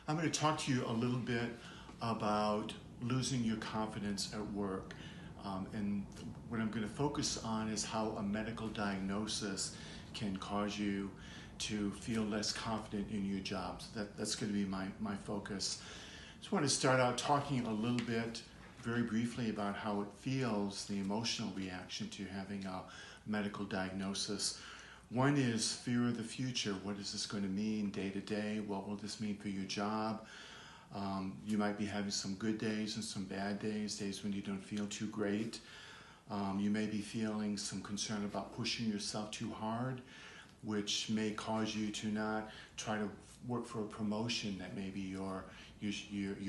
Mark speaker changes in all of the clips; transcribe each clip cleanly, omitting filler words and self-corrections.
Speaker 1: I'm going to talk to you a little bit about losing your confidence at work. And what I'm going to focus on is how a medical diagnosis can cause you to feel less confident in your job. So that's going to be my focus. Just want to start out talking a little bit, very briefly, about how it feels, the emotional reaction to having a medical diagnosis. One is fear of the future. What is this going to mean day to day? What will this mean for your job? You might be having some good days and some bad days, days when you don't feel too great. You may be feeling some concern about pushing yourself too hard, which may cause you to not try to work for a promotion that maybe you're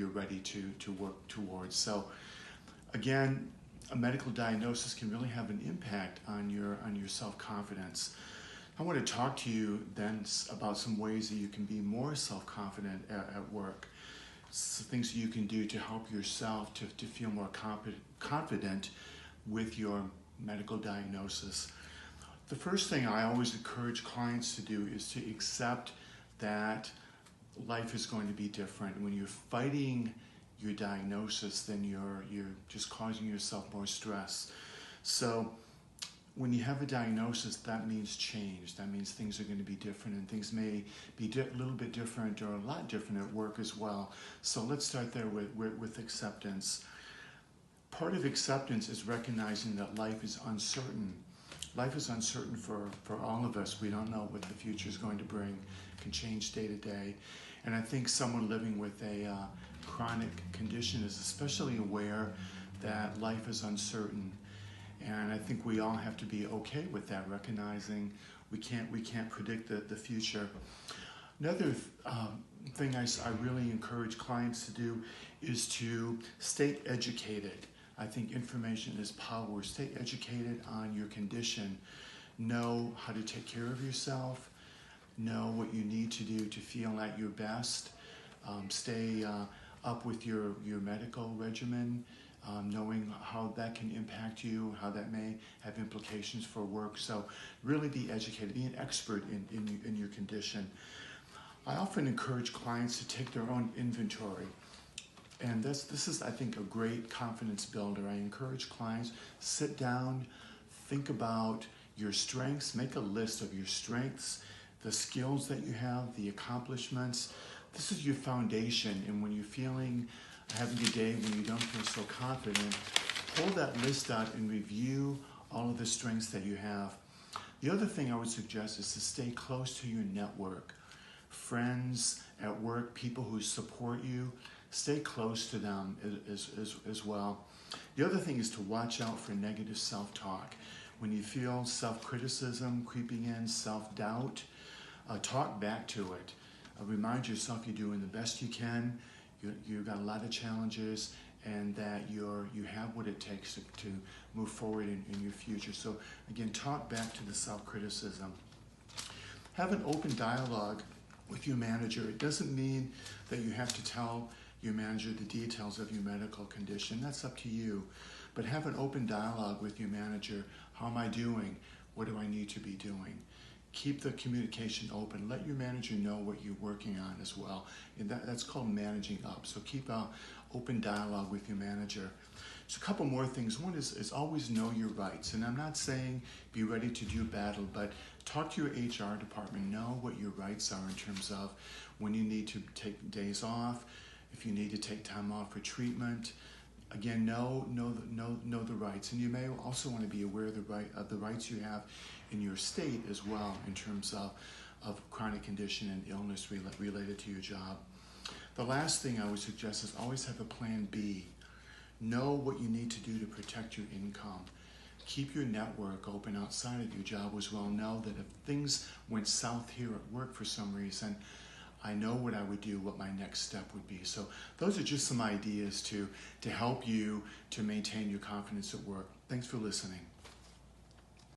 Speaker 1: ready to work towards. So again, a medical diagnosis can really have an impact on your self-confidence. I want to talk to you then about some ways that you can be more self-confident at work. So things that you can do to help yourself to feel more confident with your medical diagnosis. The first thing I always encourage clients to do is to accept that life is going to be different. When you're fighting your diagnosis, then you're just causing yourself more stress. So when you have a diagnosis, that means change. That means things are going to be different, and things may be a little bit different or a lot different at work as well. So let's start there with acceptance. Part of acceptance is recognizing that life is uncertain. Life is uncertain for all of us. We don't know what the future is going to bring. It can change day to day. And I think someone living with a chronic condition is especially aware that life is uncertain. And I think we all have to be okay with that, recognizing we can't predict the future. Another thing I really encourage clients to do is to stay educated. I think information is power. Stay educated on your condition. Know how to take care of yourself. Know what you need to do to feel at your best. Stay up with your medical regimen. Knowing how that can impact you, how that may have implications for work. So really be educated, be an expert in your condition. I often encourage clients to take their own inventory. And this is, I think, a great confidence builder. I encourage clients, sit down, think about your strengths, make a list of your strengths, the skills that you have, the accomplishments. This is your foundation, and when you're having a day when you don't feel so confident, pull that list out and review all of the strengths that you have. The other thing I would suggest is to stay close to your network. Friends at work, people who support you, stay close to them as well. The other thing is to watch out for negative self-talk. When you feel self-criticism creeping in, self-doubt, talk back to it. Remind yourself you're doing the best you can. You've got a lot of challenges, and that you have what it takes to move forward in your future. So again, talk back to the self-criticism. Have an open dialogue with your manager. It doesn't mean that you have to tell your manager the details of your medical condition. That's up to you. But have an open dialogue with your manager. How am I doing? What do I need to be doing? Keep the communication open. Let your manager know what you're working on as well. And that's called managing up. So keep an open dialogue with your manager. So a couple more things. One is always know your rights. And I'm not saying be ready to do battle, but talk to your HR department. Know what your rights are in terms of when you need to take days off, if you need to take time off for treatment. Again, know the rights, and you may also want to be aware of the rights you have in your state as well, in terms of chronic condition and illness related to your job. The last thing I would suggest is always have a plan B. Know what you need to do to protect your income. Keep your network open outside of your job as well. Know that if things went south here at work for some reason, I know what I would do, what my next step would be. So those are just some ideas to help you to maintain your confidence at work. Thanks for listening.